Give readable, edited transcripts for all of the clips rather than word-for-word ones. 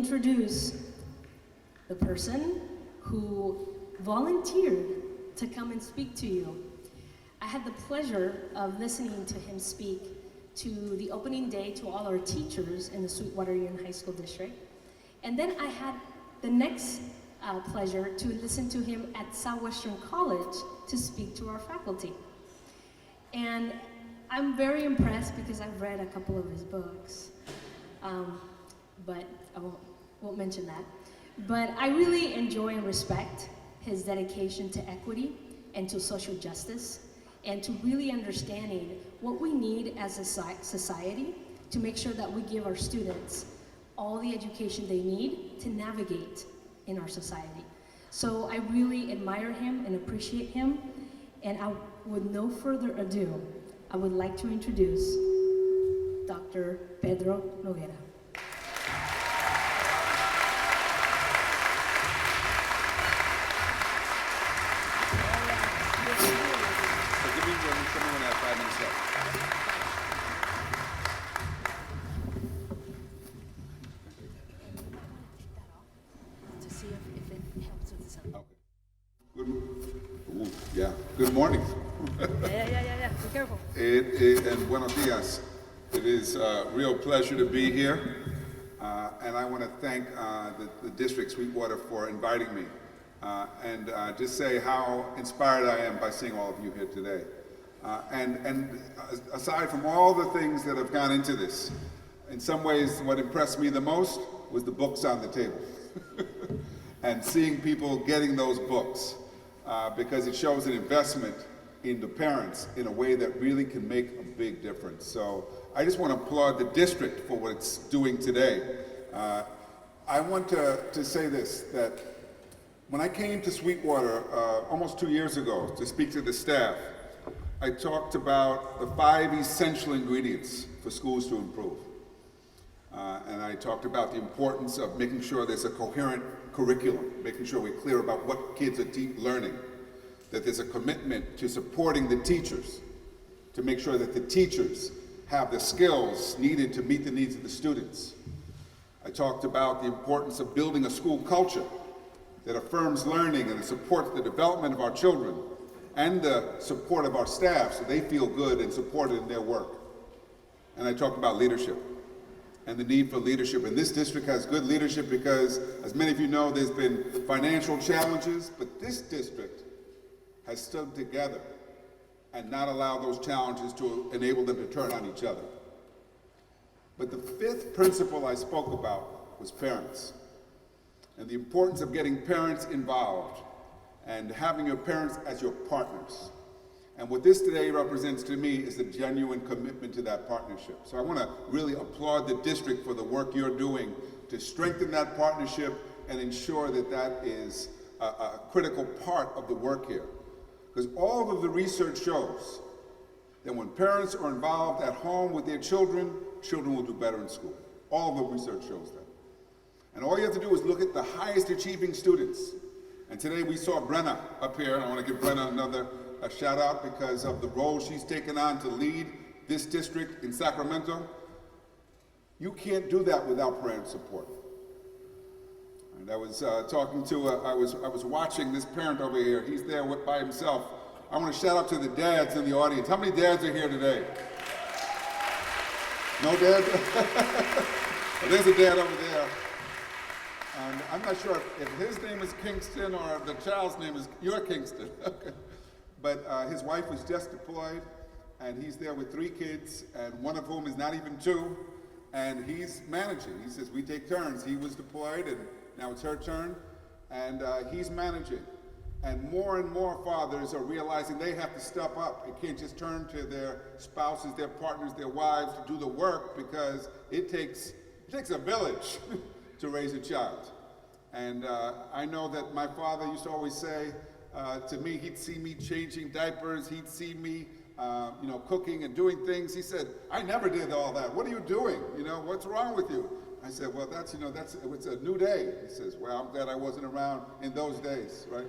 introduce the person who volunteered to come and speak to you. I had the pleasure of listening to him speak to the opening day to all our teachers in the Sweetwater Union High School District. And then I had the next pleasure to listen to him at Southwestern College to speak to our faculty. And I'm very impressed because I've read a couple of his books, but I won't mention that. But I really enjoy and respect his dedication to equity and to social justice, and to really understanding what we need as a society to make sure that we give our students all the education they need to navigate in our society. So I really admire him and appreciate him, and with no further ado, I would like to introduce Dr. Pedro Noguera. Good morning. Yeah. Be careful. And buenos dias. It is a real pleasure to be here. And I want to thank the district, Sweetwater, for inviting me. And just say how inspired I am by seeing all of you here today. And aside from all the things that have gone into this, in some ways what impressed me the most was the books on the table. And seeing people getting those books. Because it shows an investment in the parents in a way that really can make a big difference. So I just want to applaud the district for what it's doing today. I want to say this, that when I came to Sweetwater almost 2 years ago to speak to the staff, I talked about the 5 essential ingredients for schools to improve. And I talked about the importance of making sure there's a coherent curriculum, making sure we're clear about what kids are learning, that there's a commitment to supporting the teachers, to make sure that the teachers have the skills needed to meet the needs of the students. I talked about the importance of building a school culture that affirms learning and supports the development of our children and the support of our staff so they feel good and supported in their work. And I talked about leadership and the need for leadership. And this district has good leadership because, as many of you know, there's been financial challenges, but this district has stood together and not allowed those challenges to enable them to turn on each other. But the 5th principle I spoke about was parents, and the importance of getting parents involved and having your parents as your partners. And what this today represents to me is a genuine commitment to that partnership. So I want to really applaud the district for the work you're doing to strengthen that partnership and ensure that that is a critical part of the work here. Because all of the research shows that when parents are involved at home with their children, children will do better in school. All the research shows that. And all you have to do is look at the highest achieving students. And today we saw Brenna up here, and I want to give Brenna a shout out because of the role she's taken on to lead this district in Sacramento. You can't do that without parent support. And I was I was watching this parent over here. He's there by himself. I want to shout out to the dads in the audience. How many dads are here today? No dads? Well, there's a dad over there. And I'm not sure if his name is Kingston or the child's name is, you're Kingston. Okay. But his wife was just deployed, and he's there with 3 kids, and one of whom is not even 2, and he's managing. He says, we take turns. He was deployed, and now it's her turn, and he's managing. And more fathers are realizing they have to step up and can't just turn to their spouses, their partners, their wives to do the work, because it takes a village to raise a child. And I know that my father used to always say, to me, he'd see me changing diapers, he'd see me cooking and doing things. He said, I never did all that. What are you doing? What's wrong with you? I said, well, it's a new day. He says, well, I'm glad I wasn't around in those days, right?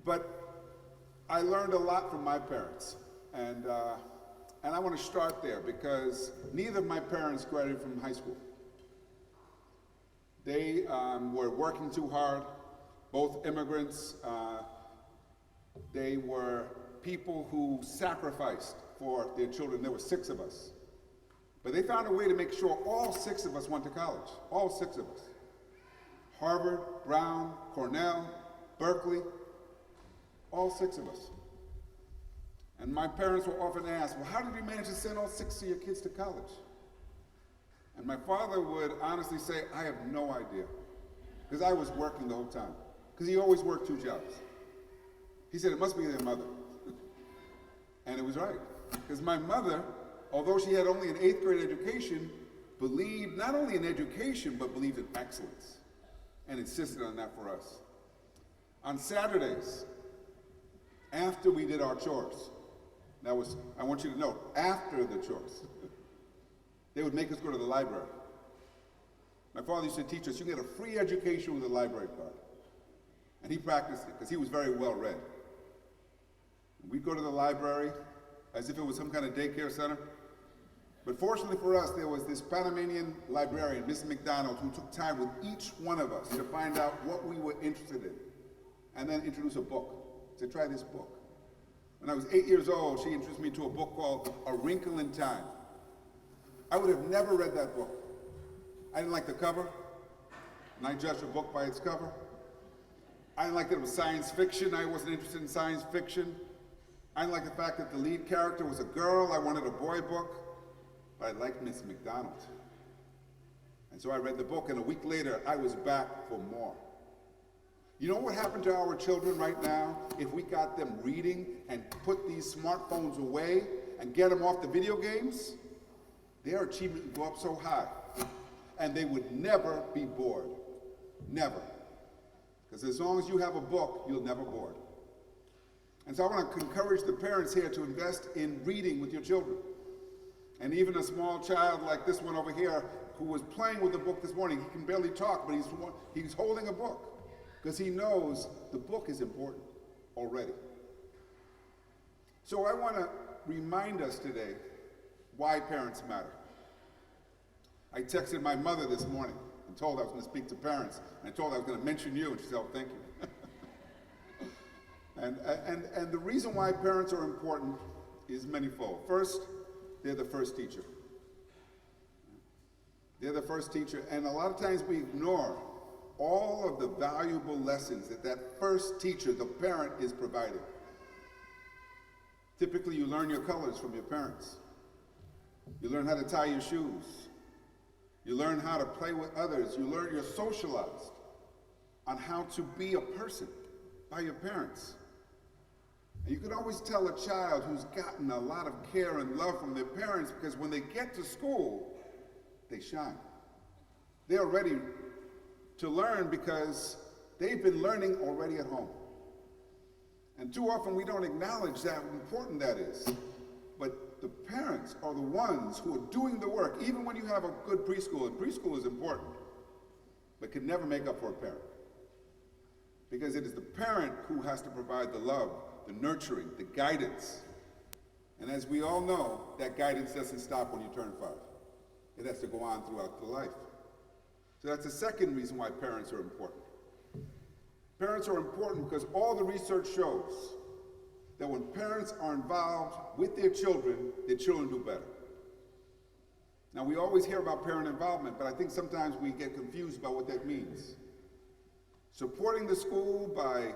But I learned a lot from my parents. And I want to start there because neither of my parents graduated from high school. They were working too hard, both immigrants. They were people who sacrificed for their children. There were 6 of us. But they found a way to make sure all 6 of us went to college, all 6 of us. Harvard, Brown, Cornell, Berkeley, all 6 of us. And my parents were often asked, well, how did you manage to send all 6 of your kids to college? And my father would honestly say, I have no idea, because I was working the whole time, because he always worked 2 jobs. He said, it must be their mother. And it was right, because my mother, although she had only an 8th grade education, believed not only in education, but believed in excellence, and insisted on that for us. On Saturdays, after we did our chores, I want you to note, after the chores, they would make us go to the library. My father used to teach us, you get a free education with a library card. And he practiced it, because he was very well read. We'd go to the library as if it was some kind of daycare center. But fortunately for us, there was this Panamanian librarian, Mrs. McDonald, who took time with each one of us to find out what we were interested in, and then introduce a book, to try this book. When I was 8 years old, she introduced me to a book called A Wrinkle in Time. I would have never read that book. I didn't like the cover, and I judged a book by its cover. I didn't like that it was science fiction. I wasn't interested in science fiction. I didn't like the fact that the lead character was a girl. I wanted a boy book, but I liked Miss McDonald. And so I read the book, and a week later, I was back for more. You know what happened to our children right now if we got them reading and put these smartphones away and get them off the video games? Their achievement would go up so high, and they would never be bored. Never. Because as long as you have a book, you'll never bored. And so I want to encourage the parents here to invest in reading with your children. And even a small child like this one over here who was playing with the book this morning, he can barely talk, but he's holding a book because he knows the book is important already. So I want to remind us today why parents matter. I texted my mother this morning and told her I was going to speak to parents, and I told her I was going to mention you, and she said, oh, thank you. and the reason why parents are important is manifold. First, they're the first teacher. They're the first teacher, and a lot of times we ignore all of the valuable lessons that first teacher, the parent, is providing. Typically, you learn your colors from your parents. You learn how to tie your shoes. You learn how to play with others. You're socialized on how to be a person by your parents. And you can always tell a child who's gotten a lot of care and love from their parents because when they get to school, they shine. They're ready to learn because they've been learning already at home. And too often we don't acknowledge how important that is. But the parents are the ones who are doing the work, even when you have a good preschool, and preschool is important, but can never make up for a parent. Because it is the parent who has to provide the love, the nurturing, the guidance. And as we all know, that guidance doesn't stop when you turn 5. It has to go on throughout the life. So that's the second reason why parents are important. Parents are important because all the research shows that when parents are involved with their children do better. Now, we always hear about parent involvement, but I think sometimes we get confused about what that means. Supporting the school by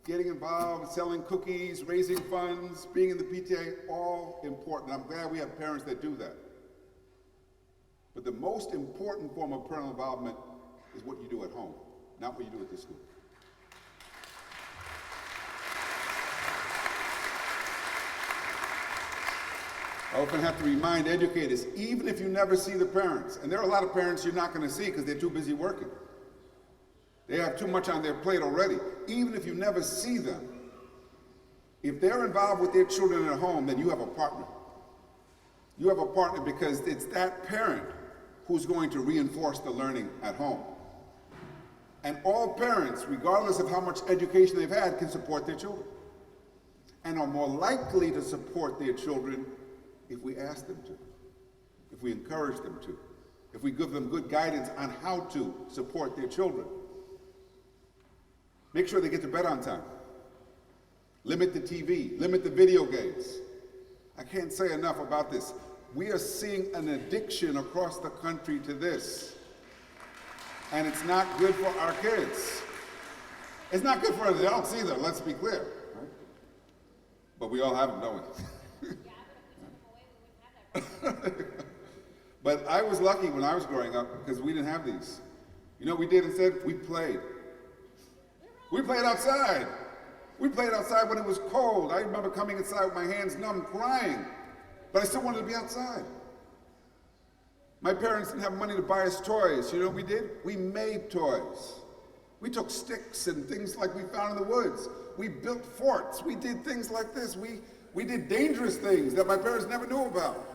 getting involved, selling cookies, raising funds, being in the PTA, all important. I'm glad we have parents that do that. But the most important form of parental involvement is what you do at home, not what you do at the school. I often have to remind educators, even if you never see the parents, and there are a lot of parents you're not going to see because they're too busy working. They have too much on their plate already. Even if you never see them, if they're involved with their children at home, then you have a partner. You have a partner because it's that parent who's going to reinforce the learning at home. And all parents, regardless of how much education they've had, can support their children and are more likely to support their children if we ask them to, if we encourage them to, if we give them good guidance on how to support their children. Make sure they get to bed on time. Limit the TV, limit the video games. I can't say enough about this. We are seeing an addiction across the country to this. And it's not good for our kids. It's not good for adults either, let's be clear. Right? But we all have them, don't we? But I was lucky when I was growing up because we didn't have these. You know what we did instead? We played. We played outside. We played outside when it was cold. I remember coming inside with my hands numb, crying. But I still wanted to be outside. My parents didn't have money to buy us toys. You know what we did? We made toys. We took sticks and things like we found in the woods. We built forts. We did things like this. We did dangerous things that my parents never knew about.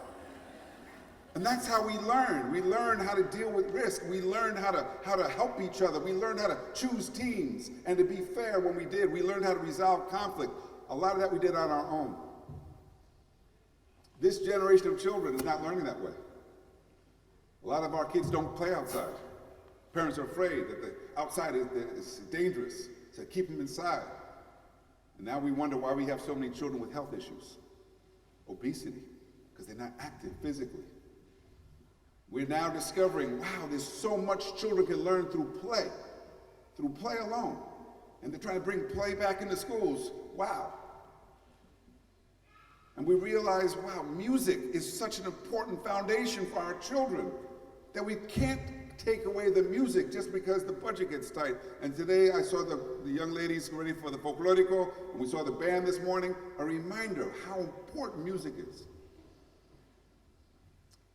And that's how we learn. We learn how to deal with risk. We learn how to help each other. We learned how to choose teams and to be fair when we did. We learned how to resolve conflict. A lot of that we did on our own. This generation of children is not learning that way. A lot of our kids don't play outside. Parents are afraid that the outside is dangerous, so keep them inside. And now we wonder why we have so many children with health issues. Obesity, because they're not active physically. We're now discovering, wow, there's so much children can learn through play alone. And they're trying to bring play back into schools. Wow. And we realize, wow, music is such an important foundation for our children that we can't take away the music just because the budget gets tight. And today I saw the young ladies ready for the folklorico, and we saw the band this morning, a reminder of how important music is.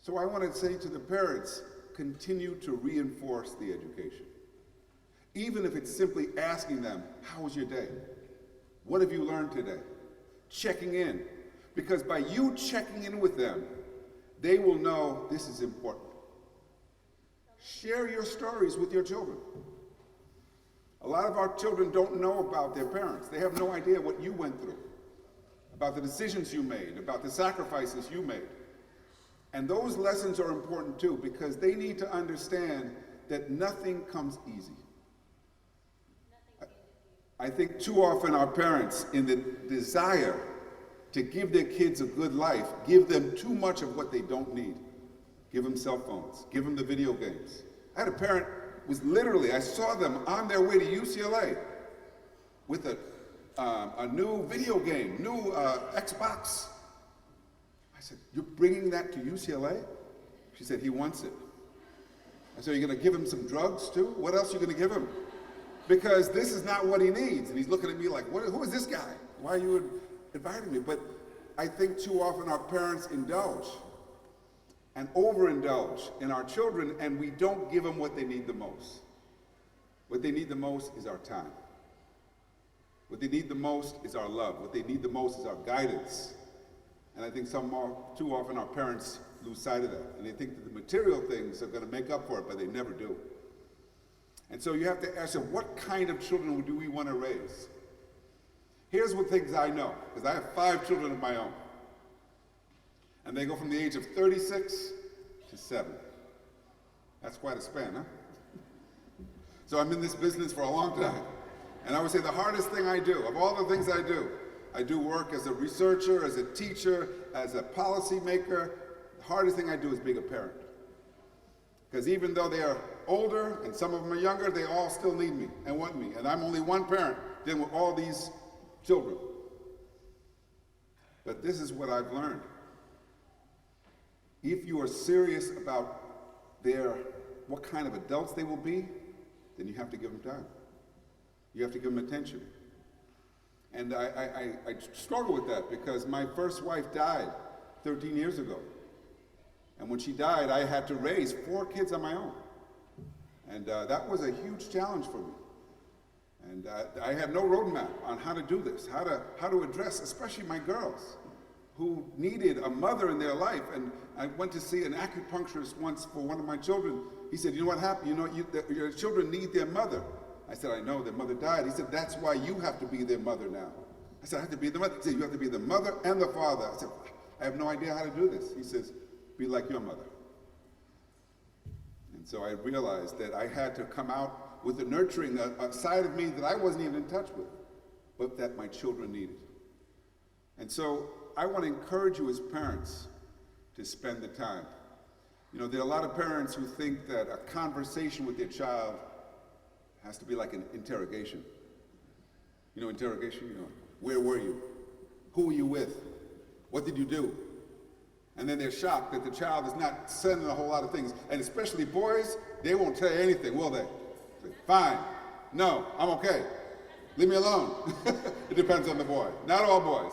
So I want to say to the parents, continue to reinforce the education. Even if it's simply asking them, how was your day? What have you learned today? Checking in. Because by you checking in with them, they will know this is important. Share your stories with your children. A lot of our children don't know about their parents. They have no idea what you went through, about the decisions you made, about the sacrifices you made. And those lessons are important too, because they need to understand that nothing comes easy. I think too often our parents, in the desire to give their kids a good life, give them too much of what they don't need. Give them cell phones, give them the video games. I had a parent was literally, I saw them on their way to UCLA with a new video game, new Xbox. I said, you're bringing that to UCLA? She said, he wants it. I said, you're gonna give him some drugs too? What else are you gonna give him? Because this is not what he needs. And he's looking at me like, who is this guy? Why are you inviting me? But I think too often our parents indulge and overindulge in our children, and we don't give them what they need the most. What they need the most is our time. What they need the most is our love. What they need the most is our guidance. And I think too often our parents lose sight of that. And they think that the material things are going to make up for it, but they never do. And so you have to ask them, what kind of children do we want to raise? Here's what things I know, because I have 5 children of my own. And they go from the age of 36 to 7. That's quite a span, huh? So I'm in this business for a long time. And I would say the hardest thing I do, of all the things I do work as a researcher, as a teacher, as a policy maker. The hardest thing I do is being a parent. Because even though they are older and some of them are younger, they all still need me and want me. And I'm only one parent dealing with all these children. But this is what I've learned. If you are serious about what kind of adults they will be, then you have to give them time. You have to give them attention. And I struggle with that because my first wife died 13 years ago. And when she died, I had to raise 4 kids on my own. And that was a huge challenge for me. And I had no roadmap on how to do this, how to address, especially my girls, who needed a mother in their life. And I went to see an acupuncturist once for one of my children. He said, you know what happened? You know, your children need their mother. I said, I know, their mother died. He said, that's why you have to be their mother now. I said, I have to be the mother. He said, you have to be the mother and the father. I said, I have no idea how to do this. He says, be like your mother. And so I realized that I had to come out with the nurturing a side of me that I wasn't even in touch with, but that my children needed. And so I want to encourage you as parents to spend the time. You know, there are a lot of parents who think that a conversation with their child has to be like an interrogation. You know, interrogation, you know, where were you? Who were you with? What did you do? And then they're shocked that the child is not sending a whole lot of things. And especially boys, they won't tell you anything, will they? Say, fine. No, I'm okay. Leave me alone. It depends on the boy. Not all boys,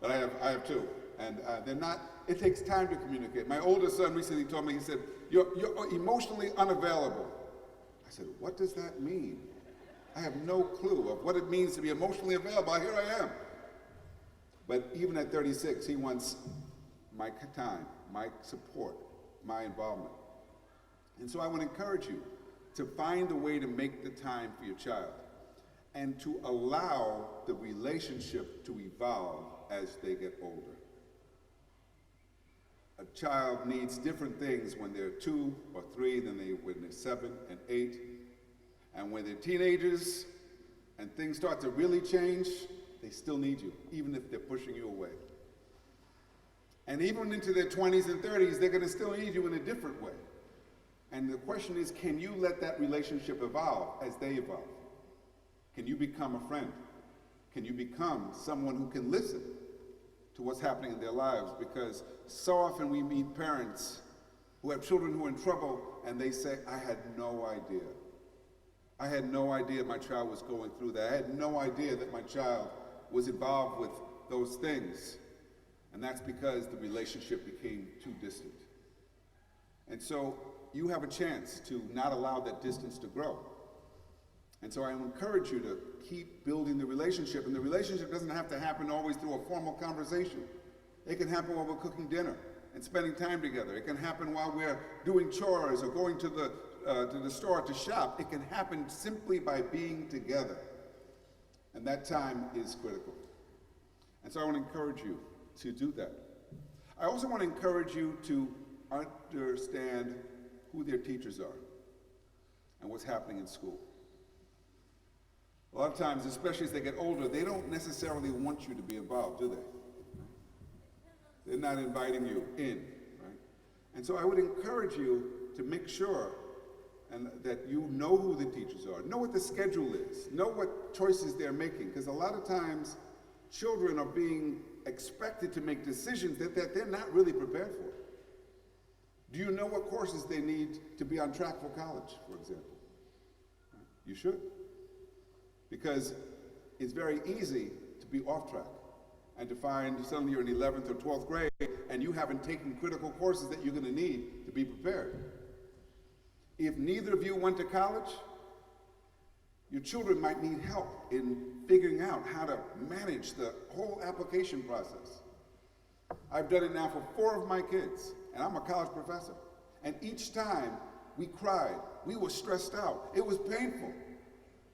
but I have two. And they're not, it takes time to communicate. My oldest son recently told me, he said, you're emotionally unavailable. I said, what does that mean? I have no clue of what it means to be emotionally available. Here I am. But even at 36, he wants my time, my support, my involvement. And so I would encourage you to find a way to make the time for your child and to allow the relationship to evolve as they get older. A child needs different things when they're 2 or 3 than when they're 7 and 8. And when they're teenagers and things start to really change, they still need you, even if they're pushing you away. And even into their 20s and 30s, they're going to still need you in a different way. And the question is, can you let that relationship evolve as they evolve? Can you become a friend? Can you become someone who can listen to what's happening in their lives? Because so often we meet parents who have children who are in trouble and they say, I had no idea. I had no idea my child was going through that. I had no idea that my child was involved with those things. And that's because the relationship became too distant. And so you have a chance to not allow that distance to grow. And so I encourage you to keep building the relationship. And the relationship doesn't have to happen always through a formal conversation. It can happen while we're cooking dinner and spending time together. It can happen while we're doing chores or going to the store to shop. It can happen simply by being together. And that time is critical. And so I want to encourage you to do that. I also want to encourage you to understand who their teachers are and what's happening in school. A lot of times, especially as they get older, they don't necessarily want you to be involved, do they? They're not inviting you in, right? And so I would encourage you to make sure that you know who the teachers are, know what the schedule is, know what choices they're making, because a lot of times children are being expected to make decisions that they're not really prepared for. Do you know what courses they need to be on track for college, for example? You should. Because it's very easy to be off track and to find suddenly you're in 11th or 12th grade and you haven't taken critical courses that you're going to need to be prepared. If neither of you went to college, your children might need help in figuring out how to manage the whole application process. I've done it now for 4 of my kids, and I'm a college professor. And each time we cried, we were stressed out. It was painful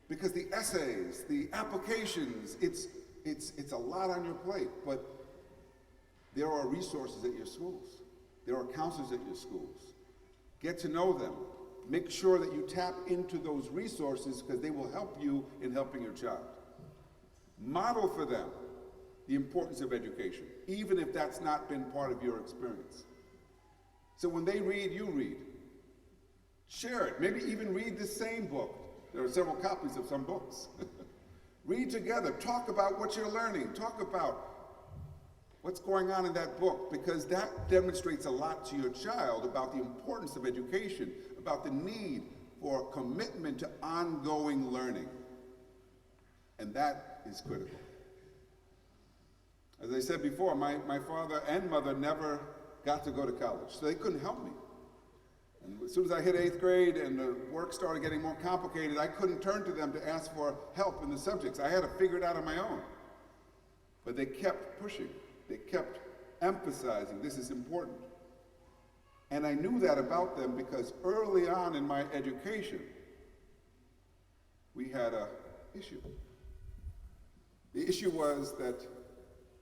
because the essays, the applications, it's a lot on your plate, but there are resources at your schools. There are counselors at your schools. Get to know them. Make sure that you tap into those resources because they will help you in helping your child. Model for them the importance of education, even if that's not been part of your experience. So when they read, you read. Share it. Maybe even read the same book. There are several copies of some books. Read together. Talk about what you're learning. Talk about what's going on in that book, because that demonstrates a lot to your child about the importance of education, about the need for commitment to ongoing learning. And that is critical. As I said before, my father and mother never got to go to college, so they couldn't help me. And as soon as I hit 8th grade and the work started getting more complicated, I couldn't turn to them to ask for help in the subjects. I had to figure it out on my own. But they kept pushing. They kept emphasizing this is important. And I knew that about them because early on in my education, we had an issue. The issue was that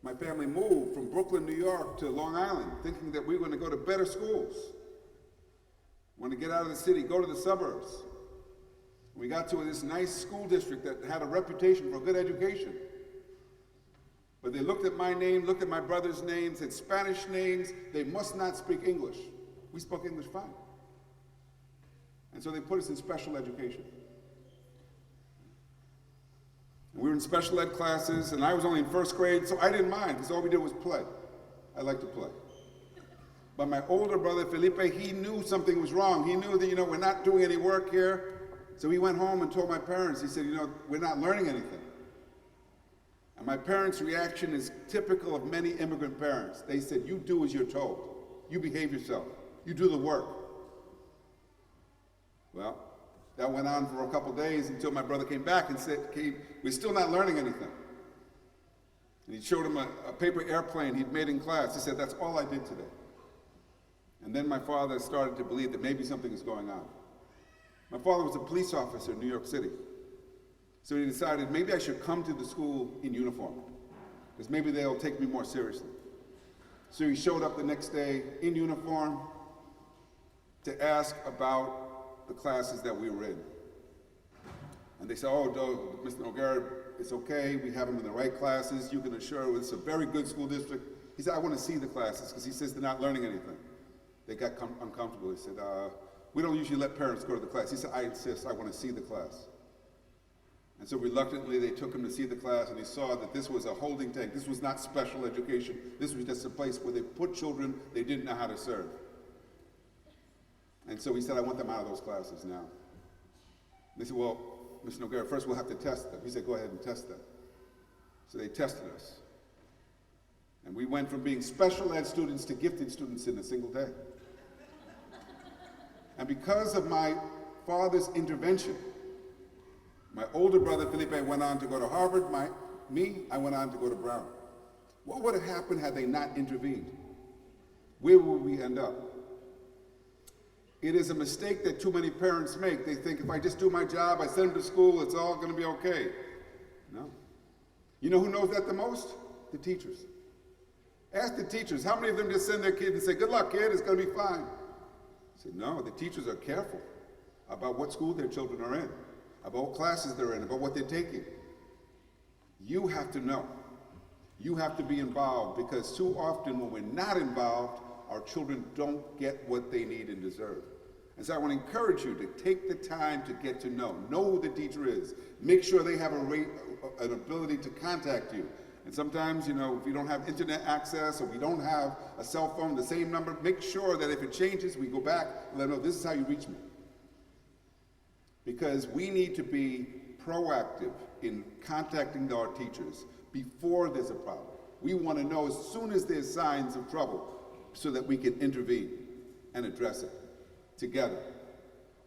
my family moved from Brooklyn, New York to Long Island, thinking that we were going to go to better schools. Want to get out of the city, go to the suburbs. We got to this nice school district that had a reputation for good education. But they looked at my name, looked at my brother's names, said Spanish names, they must not speak English. We spoke English fine. And so they put us in special education. And we were in special ed classes, and I was only in first grade, so I didn't mind, because all we did was play. I like to play. But my older brother, Felipe, he knew something was wrong. He knew that, we're not doing any work here. So he went home and told my parents, he said, we're not learning anything. And my parents' reaction is typical of many immigrant parents. They said, you do as you're told. You behave yourself. You do the work. Well, that went on for a couple days until my brother came back and said, we're still not learning anything. And he showed him a paper airplane he'd made in class. He said, that's all I did today. And then my father started to believe that maybe something is going on. My father was a police officer in New York City. So he decided maybe I should come to the school in uniform, because maybe they'll take me more seriously. So he showed up the next day in uniform to ask about the classes that we were in. And they said, oh, Mr. Noguera, it's okay, we have him in the right classes, you can assure it's a very good school district. He said, I want to see the classes, because he says they're not learning anything. They got uncomfortable. He said, we don't usually let parents go to the class. He said, I insist, I want to see the class. And so reluctantly, they took him to see the class, and he saw that this was a holding tank. This was not special education. This was just a place where they put children they didn't know how to serve. And so he said, I want them out of those classes now. They said, well, Mr. Noguera, first we'll have to test them. He said, go ahead and test them. So they tested us. And we went from being special ed students to gifted students in a single day. And because of my father's intervention, my older brother, Felipe, went on to go to Harvard. I went on to go to Brown. What would have happened had they not intervened? Where would we end up? It is a mistake that too many parents make. They think if I just do my job, I send them to school, it's all going to be okay. No. You know who knows that the most? The teachers. Ask the teachers, how many of them just send their kids and say, good luck, kid, it's going to be fine? I say, no, the teachers are careful about what school their children are in, about what classes they're in, about what they're taking. You have to know. You have to be involved, because too often when we're not involved, our children don't get what they need and deserve. And so I want to encourage you to take the time to get to know who the teacher is. Make sure they have an ability to contact you. And sometimes, if you don't have internet access or we don't have a cell phone, the same number, make sure that if it changes, we go back and let them know, this is how you reach me. Because we need to be proactive in contacting our teachers before there's a problem. We want to know as soon as there's signs of trouble so that we can intervene and address it together.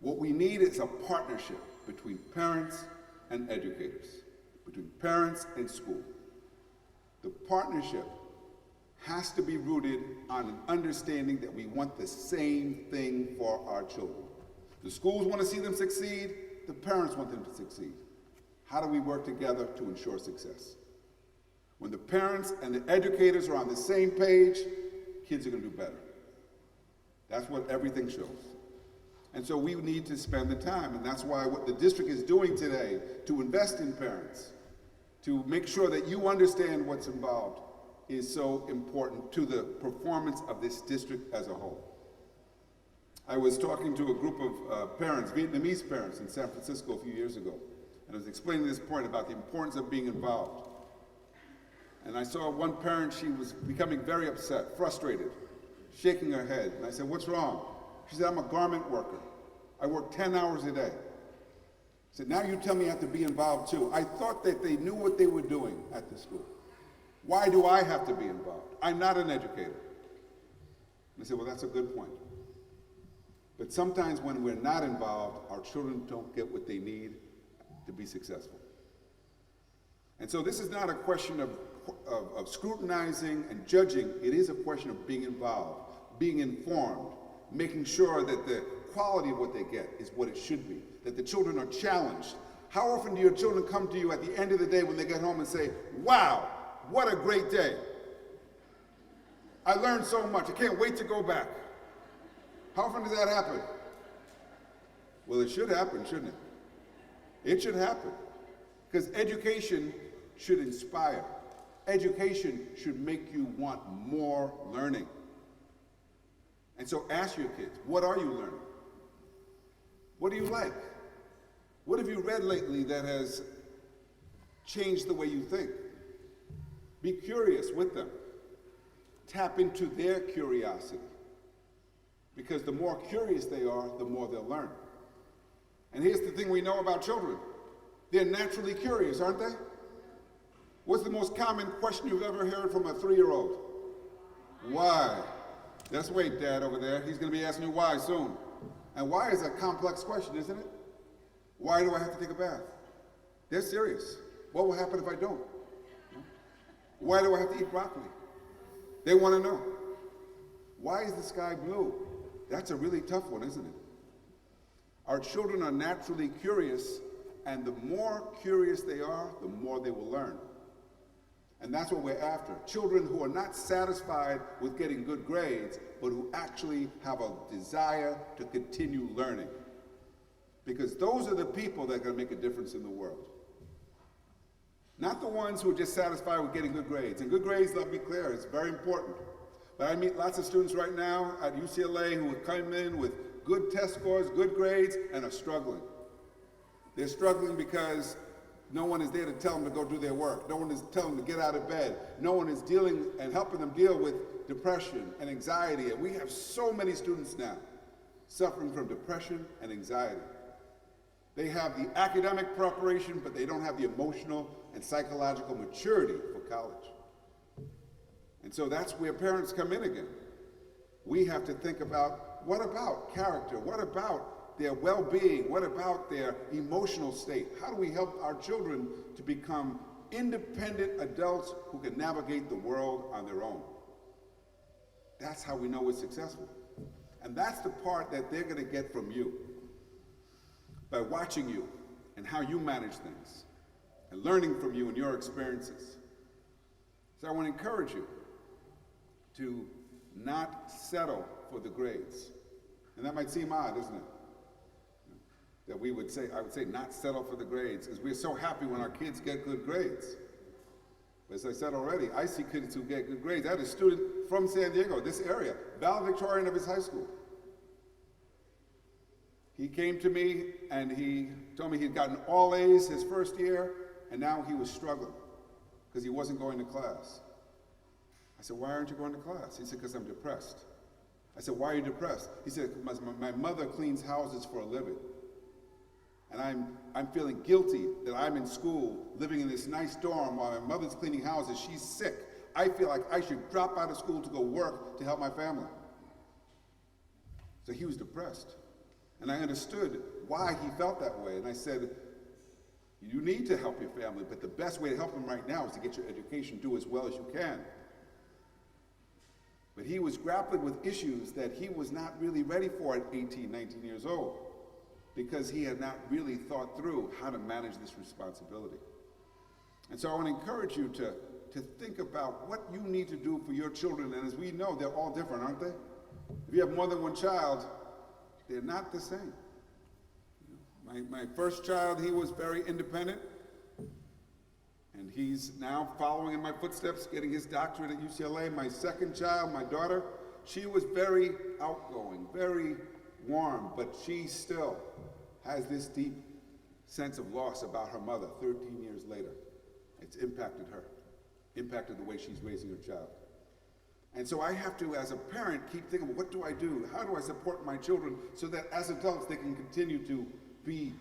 What we need is a partnership between parents and educators, between parents and school. The partnership has to be rooted on an understanding that we want the same thing for our children. The schools want to see them succeed, the parents want them to succeed. How do we work together to ensure success? When the parents and the educators are on the same page, kids are going to do better. That's what everything shows. And so we need to spend the time, and that's why what the district is doing today, to invest in parents, to make sure that you understand what's involved, is so important to the performance of this district as a whole. I was talking to a group of parents, Vietnamese parents in San Francisco a few years ago, and I was explaining this point about the importance of being involved. And I saw one parent, she was becoming very upset, frustrated, shaking her head. And I said, what's wrong? She said, I'm a garment worker. I work 10 hours a day. I said, now you tell me I have to be involved too. I thought that they knew what they were doing at the school. Why do I have to be involved? I'm not an educator. And I said, well, that's a good point. But sometimes when we're not involved, our children don't get what they need to be successful. And so this is not a question of scrutinizing and judging. It is a question of being involved, being informed, making sure that the quality of what they get is what it should be, that the children are challenged. How often do your children come to you at the end of the day when they get home and say, wow, what a great day. I learned so much. I can't wait to go back. How often does that happen? Well, it should happen, shouldn't it? It should happen. Because education should inspire. Education should make you want more learning. And so ask your kids, what are you learning? What do you like? What have you read lately that has changed the way you think? Be curious with them. Tap into their curiosity. Because the more curious they are, the more they'll learn. And here's the thing we know about children. They're naturally curious, aren't they? What's the most common question you've ever heard from a 3-year-old? Why? Just wait, Dad, over there. He's going to be asking you why soon. And why is a complex question, isn't it? Why do I have to take a bath? They're serious. What will happen if I don't? Why do I have to eat broccoli? They want to know. Why is the sky blue? That's a really tough one, isn't it? Our children are naturally curious, and the more curious they are, the more they will learn. And that's what we're after. Children who are not satisfied with getting good grades, but who actually have a desire to continue learning. Because those are the people that are going to make a difference in the world. Not the ones who are just satisfied with getting good grades. And good grades, let me be clear, it's very important. But I meet lots of students right now at UCLA who come in with good test scores, good grades, and are struggling. They're struggling because no one is there to tell them to go do their work. No one is telling them to get out of bed. No one is dealing and helping them deal with depression and anxiety. And we have so many students now suffering from depression and anxiety. They have the academic preparation, but they don't have the emotional and psychological maturity for college. And so that's where parents come in again. We have to think about, what about character? What about their well-being? What about their emotional state? How do we help our children to become independent adults who can navigate the world on their own? That's how we know we're successful. And that's the part that they're going to get from you. By watching you and how you manage things and learning from you and your experiences. So I want to encourage you to not settle for the grades. And that might seem odd, isn't it? That I would say not settle for the grades, because we're so happy when our kids get good grades. But as I said already, I see kids who get good grades. I had a student from San Diego, this area, valedictorian of his high school. He came to me and he told me he'd gotten all A's his first year, and now he was struggling because he wasn't going to class. I said, why aren't you going to class? He said, because I'm depressed. I said, why are you depressed? He said, my mother cleans houses for a living. And I'm feeling guilty that I'm in school, living in this nice dorm while my mother's cleaning houses. She's sick. I feel like I should drop out of school to go work to help my family. So he was depressed. And I understood why he felt that way. And I said, you need to help your family, but the best way to help them right now is to get your education, do as well as you can. But he was grappling with issues that he was not really ready for at 18, 19 years old, because he had not really thought through how to manage this responsibility. And so I want to encourage you to think about what you need to do for your children. And as we know, they're all different, aren't they? If you have more than one child, they're not the same. My first child, he was very independent, and he's now following in my footsteps, getting his doctorate at UCLA. My second child, my daughter, she was very outgoing, very warm, but she still has this deep sense of loss about her mother 13 years later. It's impacted her, impacted the way she's raising her child. And so I have to, as a parent, keep thinking, what do I do? How do I support my children so that as adults they can continue to be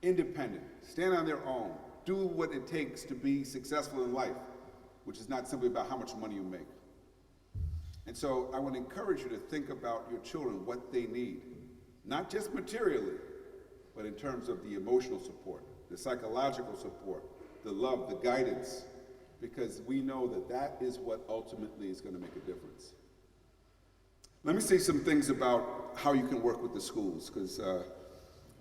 independent, stand on their own, do what it takes to be successful in life, which is not simply about how much money you make. And so I want to encourage you to think about your children, what they need, not just materially, but in terms of the emotional support, the psychological support, the love, the guidance, because we know that that is what ultimately is going to make a difference. Let me say some things about how you can work with the schools, because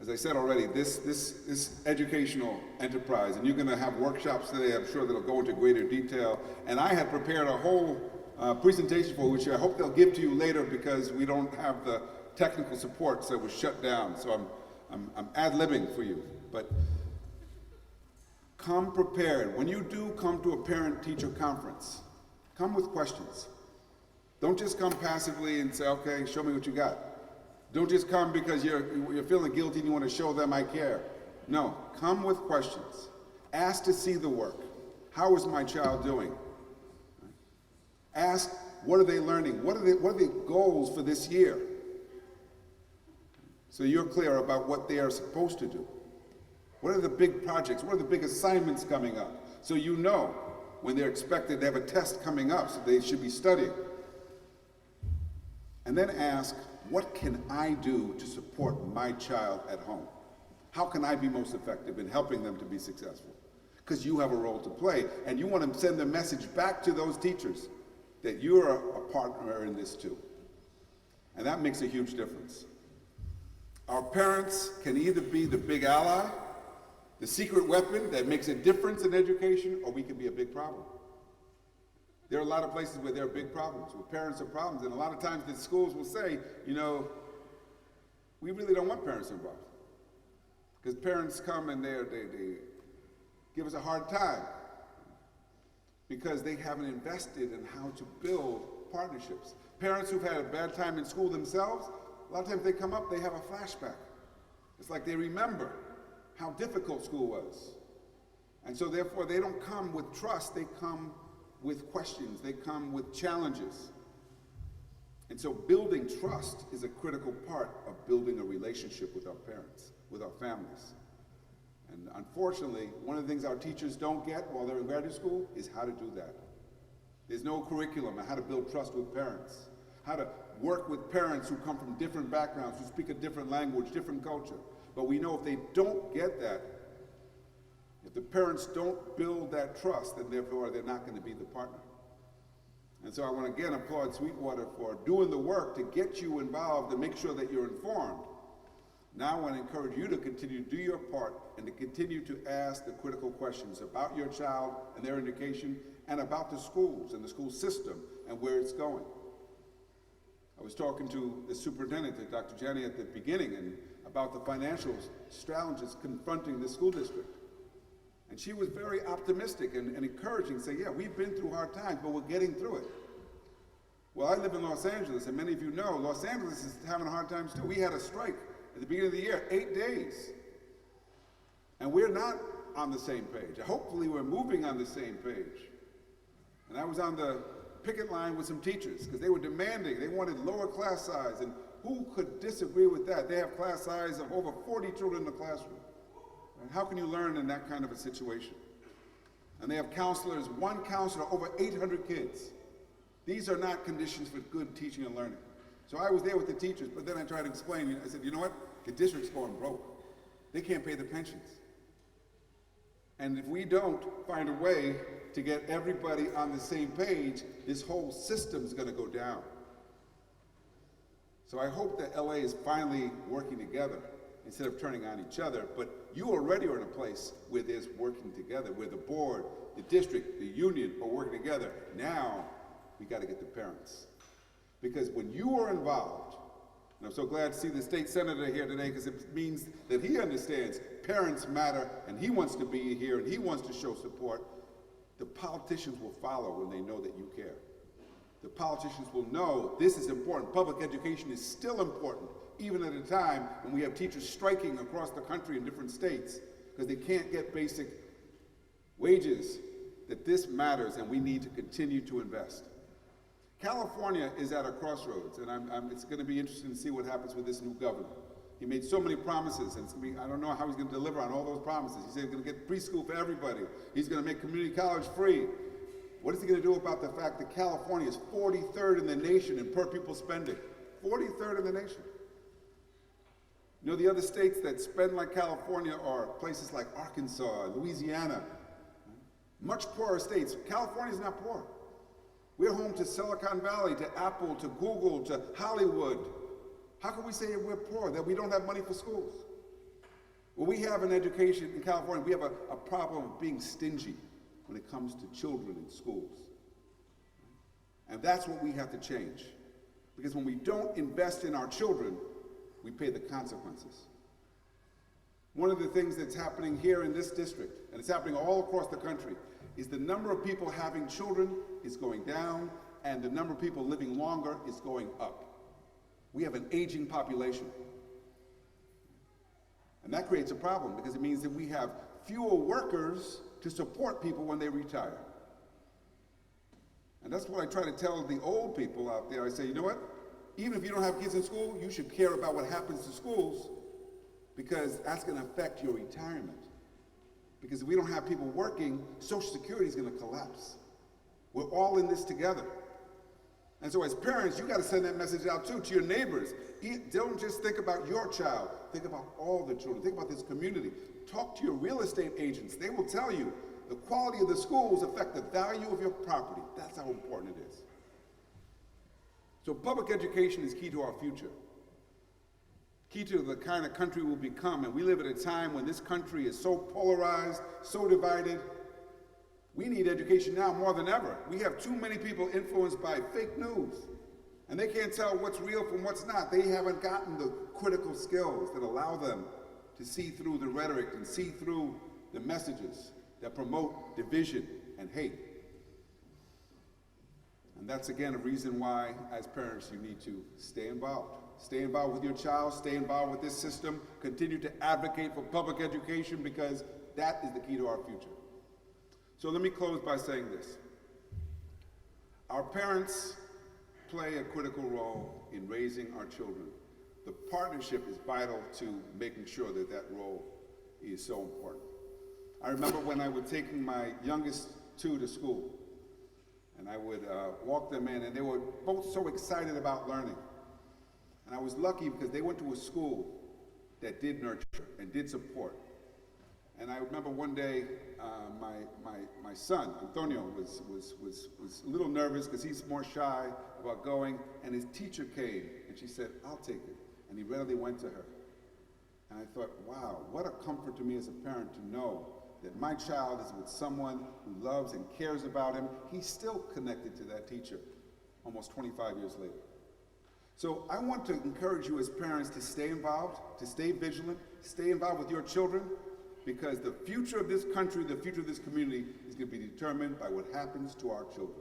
as I said already, this educational enterprise, and you're going to have workshops today, I'm sure that'll go into greater detail, and I had prepared a whole presentation for which I hope they'll give to you later, because we don't have the technical support, so it was shut down. So I'm ad-libbing for you, but come prepared. When you do come to a parent-teacher conference, come with questions. Don't just come passively and say, okay, show me what you got. Don't just come because you're feeling guilty and you want to show them I care. No, come with questions. Ask to see the work. How is my child doing? Ask, what are they learning? What are the goals for this year? So you're clear about what they are supposed to do. What are the big projects? What are the big assignments coming up? So you know when they're expected to have a test coming up, so they should be studying. And then ask, what can I do to support my child at home? How can I be most effective in helping them to be successful? Because you have a role to play, and you want to send the message back to those teachers that you're a partner in this too. And that makes a huge difference. Our parents can either be the big ally, the secret weapon that makes a difference in education, or we can be a big problem. There are a lot of places where there are big problems, where parents are problems, and a lot of times the schools will say, you know, we really don't want parents involved. Because parents come and they give us a hard time because they haven't invested in how to build partnerships. Parents who've had a bad time in school themselves, a lot of times they come up, they have a flashback. It's like they remember how difficult school was. And so therefore they don't come with trust, they come with questions, they come with challenges. And so building trust is a critical part of building a relationship with our parents, with our families. And unfortunately, one of the things our teachers don't get while they're in graduate school is how to do that. There's no curriculum on how to build trust with parents, how to work with parents who come from different backgrounds, who speak a different language, different culture. But we know if they don't get that, if the parents don't build that trust, then therefore they're not going to be the partner. And so I want to again applaud Sweetwater for doing the work to get you involved and make sure that you're informed. Now I want to encourage you to continue to do your part and to continue to ask the critical questions about your child and their education and about the schools and the school system and where it's going. I was talking to the superintendent, Dr. Janney, at the beginning and about the financial challenges confronting the school district. And she was very optimistic and encouraging, saying, yeah, we've been through hard times, but we're getting through it. Well, I live in Los Angeles, and many of you know Los Angeles is having hard times too. We had a strike at the beginning of the year, 8 days. And we're not on the same page. Hopefully we're moving on the same page. And I was on the picket line with some teachers because they were demanding, they wanted lower class size, and who could disagree with that? They have class size of over 40 children in the classroom. And how can you learn in that kind of a situation? And they have counselors, one counselor, over 800 kids. These are not conditions for good teaching and learning. So I was there with the teachers, but then I tried to explain, I said, you know what? The district's going broke. They can't pay the pensions. And if we don't find a way to get everybody on the same page, this whole system's gonna go down. So I hope that LA is finally working together instead of turning on each other, but you already are in a place where there's working together, where the board, the district, the union are working together. Now, we gotta get the parents. Because when you are involved, and I'm so glad to see the state senator here today because it means that he understands parents matter and he wants to be here and he wants to show support, the politicians will follow when they know that you care. The politicians will know this is important. Public education is still important, even at a time when we have teachers striking across the country in different states because they can't get basic wages, that this matters and we need to continue to invest. California is at a crossroads, and it's going to be interesting to see what happens with this new governor. He made so many promises, and I don't know how he's going to deliver on all those promises. He said he's going to get preschool for everybody. He's going to make community college free. What is he going to do about the fact that California is 43rd in the nation in per pupil spending? 43rd in the nation. You know, the other states that spend like California are places like Arkansas, Louisiana, much poorer states. California is not poor. We're home to Silicon Valley, to Apple, to Google, to Hollywood. How can we say we're poor, that we don't have money for schools? Well, we have an education in California, we have a problem of being stingy when it comes to children in schools. And that's what we have to change. Because when we don't invest in our children, we pay the consequences. One of the things that's happening here in this district, and it's happening all across the country, is the number of people having children is going down, and the number of people living longer is going up. We have an aging population. And that creates a problem because it means that we have fewer workers to support people when they retire. And that's what I try to tell the old people out there. I say, you know what? Even if you don't have kids in school, you should care about what happens to schools because that's going to affect your retirement. Because if we don't have people working, Social Security is going to collapse. We're all in this together. And so as parents, you got to send that message out too, to your neighbors. Don't just think about your child. Think about all the children. Think about this community. Talk to your real estate agents. They will tell you the quality of the schools affect the value of your property. That's how important it is. So public education is key to our future. Key to the kind of country we'll become. And we live at a time when this country is so polarized, so divided. We need education now more than ever. We have too many people influenced by fake news, and they can't tell what's real from what's not. They haven't gotten the critical skills that allow them to see through the rhetoric and see through the messages that promote division and hate. And that's, again, a reason why, as parents, you need to stay involved. Stay involved with your child, stay involved with this system, continue to advocate for public education because that is the key to our future. So let me close by saying this. Our parents play a critical role in raising our children. The partnership is vital to making sure that that role is so important. I remember when I was taking my youngest two to school, and I would walk them in, and they were both so excited about learning. And I was lucky because they went to a school that did nurture and did support. And I remember one day, my son, Antonio, was a little nervous because he's more shy about going, and his teacher came, and she said, "I'll take it." And he readily went to her. And I thought, wow, what a comfort to me as a parent to know that my child is with someone who loves and cares about him. He's still connected to that teacher almost 25 years later. So I want to encourage you as parents to stay involved, to stay vigilant, stay involved with your children, because the future of this country, the future of this community is going to be determined by what happens to our children.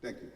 Thank you.